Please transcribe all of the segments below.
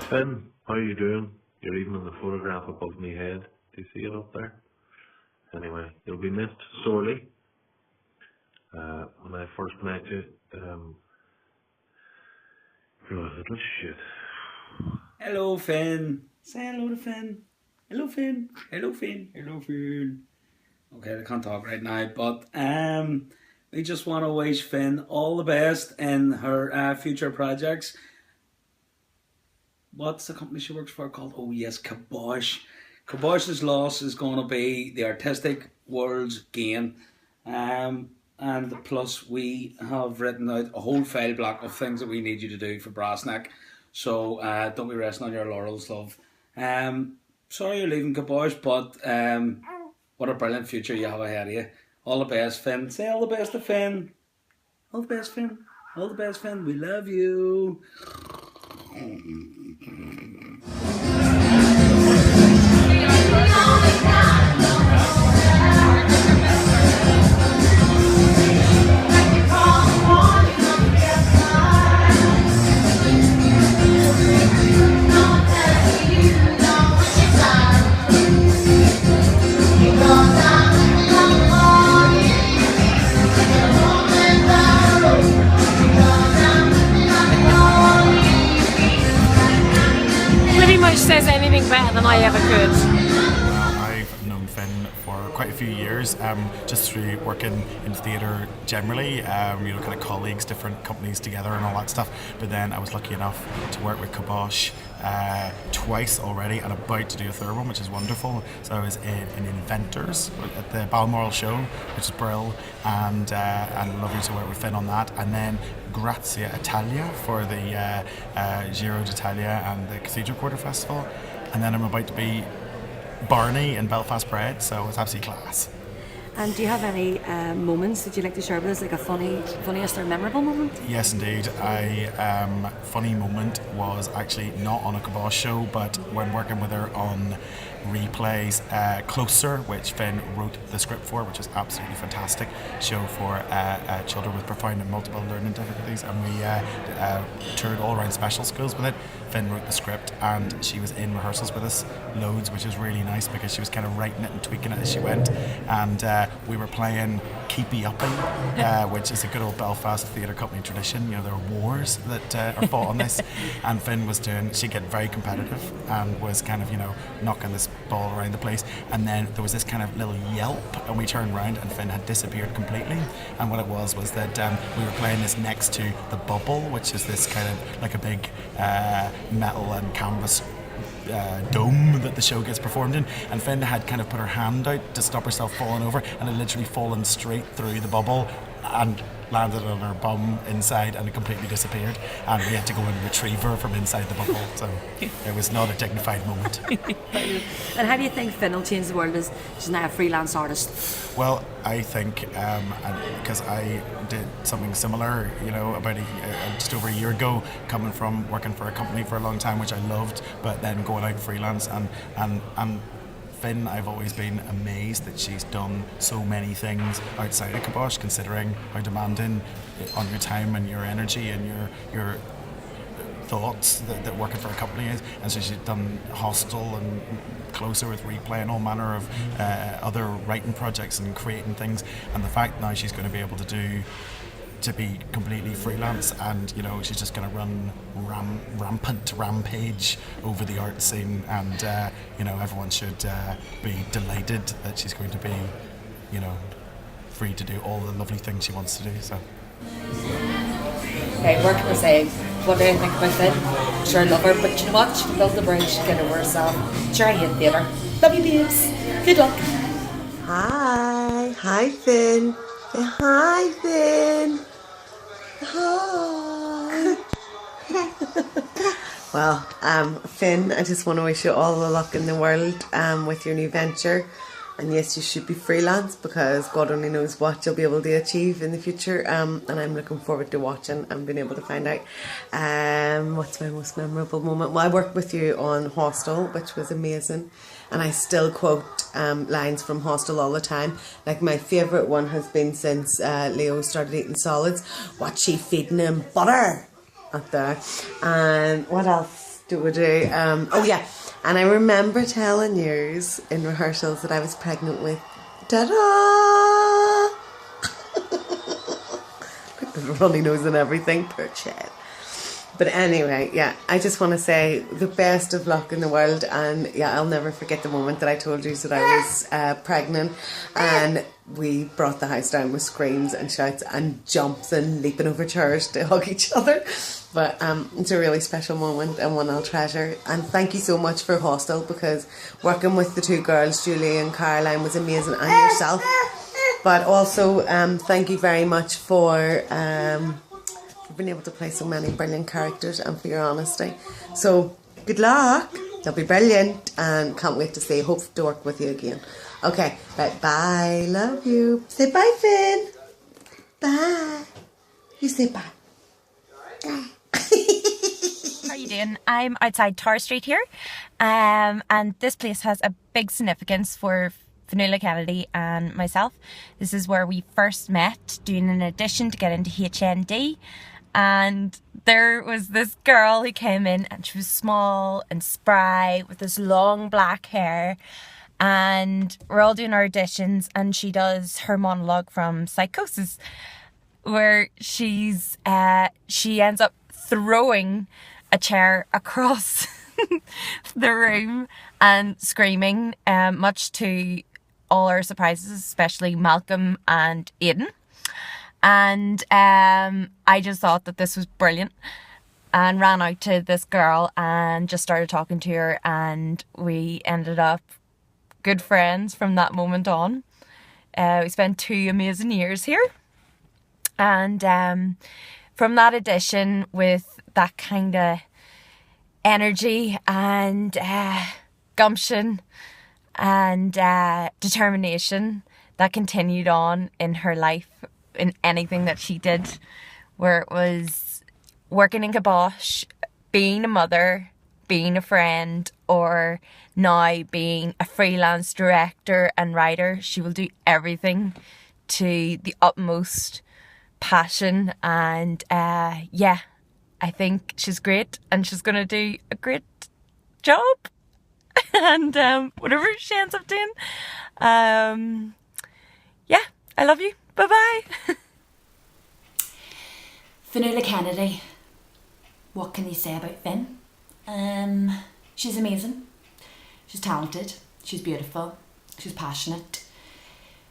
Finn, how are you doing? You're even in the photograph above me head. Do you see it up there? Anyway, you'll be missed sorely. When I first met you, you're a little shit. Hello, Finn. Say hello to Finn. Hello, Finn. Hello, Finn. Hello, Finn. Okay, I can't talk right now, but we just want to wish Finn all the best in her future projects. What's the company she works for called? Oh yes, Kibosh. Kibosh's loss is going to be the artistic world's gain. And plus we have written out a whole file block of things that we need you to do for Brassneck. So don't be resting on your laurels, love. Sorry you're leaving Kibosh, but what a brilliant future you have ahead of you. All the best, Finn. Say all the best to Finn. All the best, Finn. All the best, Finn. We love you. Says anything better than I ever could. Well, I've known Finn for quite a few years, just through working in theatre generally, kind of colleagues, different companies together and all that stuff. But then I was lucky enough to work with Kibosh twice already and about to do a third one, which is wonderful. So I was in Inventors at the Balmoral show, which is brill, and lovely to work with Finn on that. And then Grazia Italia for the Giro d'Italia and the Cathedral Quarter Festival. And then I'm about to be Barney in Belfast Bread, so it's absolutely class. And do you have any moments that you'd like to share with us, like a funniest or memorable moment? Yes, indeed. Funny moment was actually not on a Kibosh show, but when working with her on Replay's Closer, which Finn wrote the script for, which is absolutely fantastic show for children with profound and multiple learning difficulties, and we toured all around special schools with it. Finn wrote the script and she was in rehearsals with us loads, which was really nice because she was kind of writing it and tweaking it as she went, and we were playing Keepy Uppy, which is a good old Belfast theatre company tradition. You know, there are wars that are fought on this, and Finn was she'd get very competitive and was kind of, knocking this ball around the place, and then there was this kind of little yelp and we turned around and Finn had disappeared completely, and what it was that we were playing this next to the Bubble, which is this kind of like a big metal and canvas dome that the show gets performed in, and Finn had kind of put her hand out to stop herself falling over and had literally fallen straight through the bubble and landed on her bum inside, and it completely disappeared, and we had to go and retrieve her from inside the bubble, so it was not a dignified moment. And how do you think Finn will change the world as she's now a freelance artist? Well, I think because I did something similar, about just over a year ago, coming from working for a company for a long time, which I loved, but then going out freelance, and Finn, I've always been amazed that she's done so many things outside of Kibosh, considering how demanding on your time and your energy and your thoughts that working for a company is. And so she's done Hostel and Closer with Replay and all manner of other writing projects and creating things. And the fact now she's going to be able to be completely freelance, and she's just going to run rampant rampage over the art scene, and everyone should be delighted that she's going to be free to do all the lovely things she wants to do. So Okay, where can I say, what do you think about Finn? Sure, I love her, but you know what? She can build the bridge, she can get over herself. Sure, I hate theatre. Love you, babes. Good luck. Hi Finn. Say hi, Finn. Hi. Well, Finn, I just want to wish you all the luck in the world with your new venture. And yes, you should be freelance, because God only knows what you'll be able to achieve in the future. And I'm looking forward to watching and being able to find out what's my most memorable moment. Well, I worked with you on Hostel, which was amazing. And I still quote lines from Hostel all the time. Like, my favourite one has been since Leo started eating solids. What's she feeding him? Butter! Up there. And what else? do we do? Oh yeah, and I remember telling yous in rehearsals that I was pregnant with ta-da! Runny nose and everything, poor Chad. But anyway, yeah, I just want to say the best of luck in the world, and yeah, I'll never forget the moment that I told you that I was pregnant, and we brought the house down with screams and shouts and jumps and leaping over chairs to hug each other. But it's a really special moment and one I'll treasure. And thank you so much for Hostel, because working with the two girls, Julie and Caroline, was amazing, and yourself. But also, thank you very much for being able to play so many brilliant characters and for your honesty. So, good luck. You'll be brilliant, and can't wait to see. Hope to work with you again. Okay, right, bye. Love you. Say bye, Finn. Bye. You say bye. Bye. How are you doing? I'm outside Tower Street here, and this place has a big significance for Fionnuala Kennedy and myself. This is where we first met doing an audition to get into HND, and there was this girl who came in, and she was small and spry with this long black hair, and we're all doing our auditions, and she does her monologue from Psychosis, where she ends up throwing a chair across the room and screaming, much to all our surprises, especially Malcolm and Aidan. And I just thought that this was brilliant, and ran out to this girl and just started talking to her, and we ended up good friends from that moment on. We spent 2 amazing years here, and from that audition, with that kind of energy and gumption and determination that continued on in her life, in anything that she did, where it was working in Kibosh, being a mother, being a friend, or now being a freelance director and writer. She will do everything to the utmost passion, and yeah, I think she's great, and she's going to do a great job. And whatever she ends up doing, yeah, I love you. Bye bye. Fionnuala Kennedy. What can you say about Finn? She's amazing. She's talented. She's beautiful. She's passionate.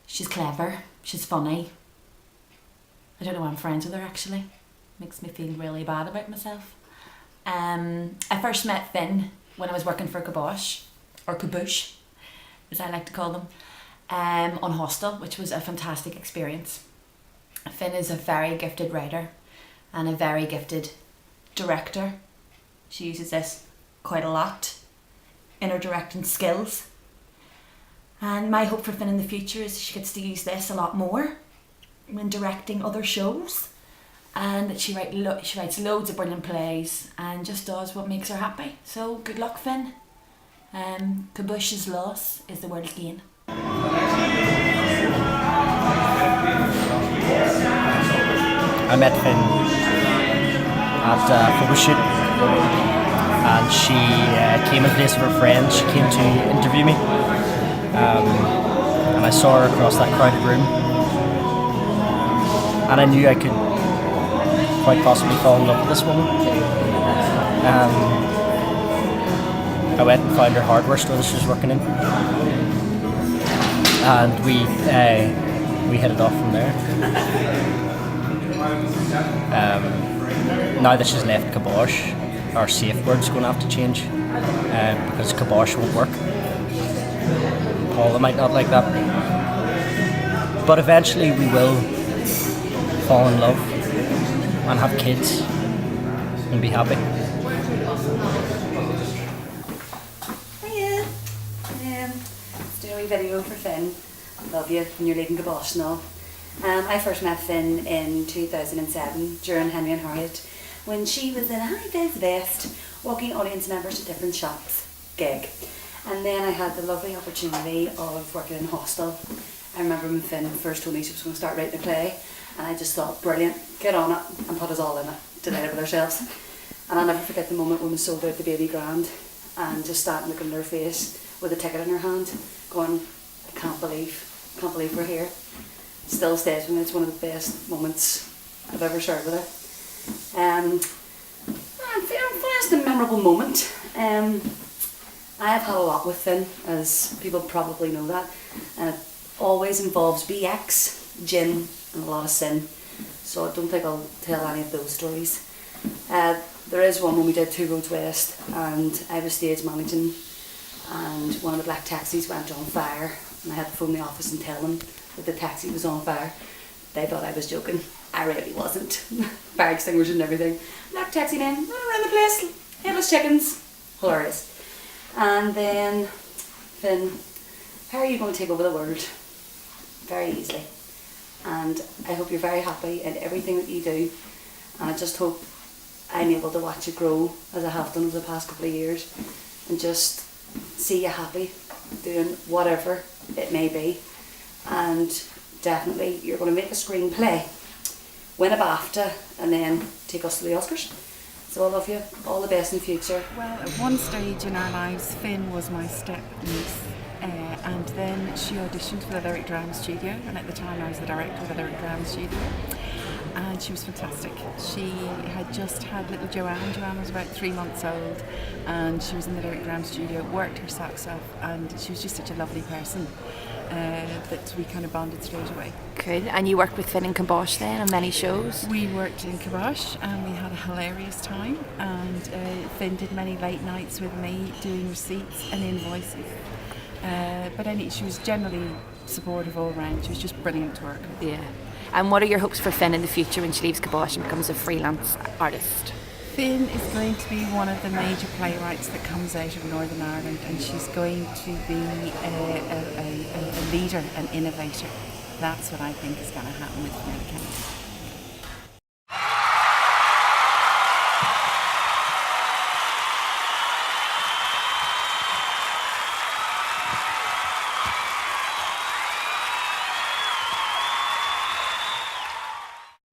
She's clever. She's funny. I don't know why I'm friends with her, actually. Makes me feel really bad about myself. I first met Finn when I was working for Kibosh, or Kibosh, as I like to call them, on Hostel, which was a fantastic experience. Finn is a very gifted writer and a very gifted director. She uses this quite a lot in her directing skills. And my hope for Finn in the future is she gets to use this a lot more when directing other shows, and that she writes loads of brilliant plays and just does what makes her happy. So good luck, Finn. Kibosh's loss is the world's gain. I met Finn at a photo shoot, and she came in place of her friend. She came to interview me, and I saw her across that crowded room, and I knew I could quite possibly fall in love with this woman. I went and found her hardware store that she was working in, and we hit it off from there. Now that she's left Kibosh, our safe word's going to have to change, because Kibosh won't work. Paula might not like that, but eventually we will fall in love and have kids and be happy. Hiya. Let's do a wee video for Finn. Love you when you're leaving Kibosh and all. I first met Finn in 2007 during Henry and Harriet, when she was in a high-vis vest walking audience members to different shops gig. And then I had the lovely opportunity of working in Hostel. I remember when Finn first told me she was going to start writing a play, and I just thought, brilliant, get on it and put us all in it, delighted with ourselves. And I'll never forget the moment when we sold out the Baby Grand and just standing looking at her face with a ticket in her hand, going, I can't believe we're here. Still stays with me. It's one of the best moments I've ever shared with her. First and memorable moment. I have had a lot with Finn, as people probably know that, and it always involves BX, gin, and a lot of sin. So I don't think I'll tell any of those stories. There is one when we did Two Roads West, and I was stage managing, and one of the black taxis went on fire, and I had to phone the office and tell them that the taxi was on fire. They thought I was joking. I really wasn't. Fire extinguishers and everything. Black taxi men running around the place, headless chickens. Hilarious. And then, Finn, how are you going to take over the world? Very easily. And I hope you're very happy in everything that you do. And I just hope I'm able to watch you grow as I have done over the past couple of years, and just see you happy doing whatever it may be. And definitely you're going to make a screenplay, win a BAFTA, and then take us to the Oscars. So I love you. All the best in the future. Well, at one stage in our lives, Finn was my step niece. And then she auditioned for the Lyric Drama Studio, and at the time I was the director of the Lyric Drama Studio, and she was fantastic. She had just had little Joanne. Joanne was about 3 months old, and she was in the Lyric Drama Studio, worked her socks off, and she was just such a lovely person that we kind of bonded straight away. Good. And you worked with Finn and Kibosh then on many shows? We worked in Kibosh and we had a hilarious time, and Finn did many late nights with me doing receipts and invoices. But she was generally supportive all around. She was just brilliant to work with. Yeah. And what are your hopes for Finn in the future when she leaves Kibosh and becomes a freelance artist? Finn is going to be one of the major playwrights that comes out of Northern Ireland, and she's going to be a leader, an innovator. That's what I think is going to happen with Finn Kennedy.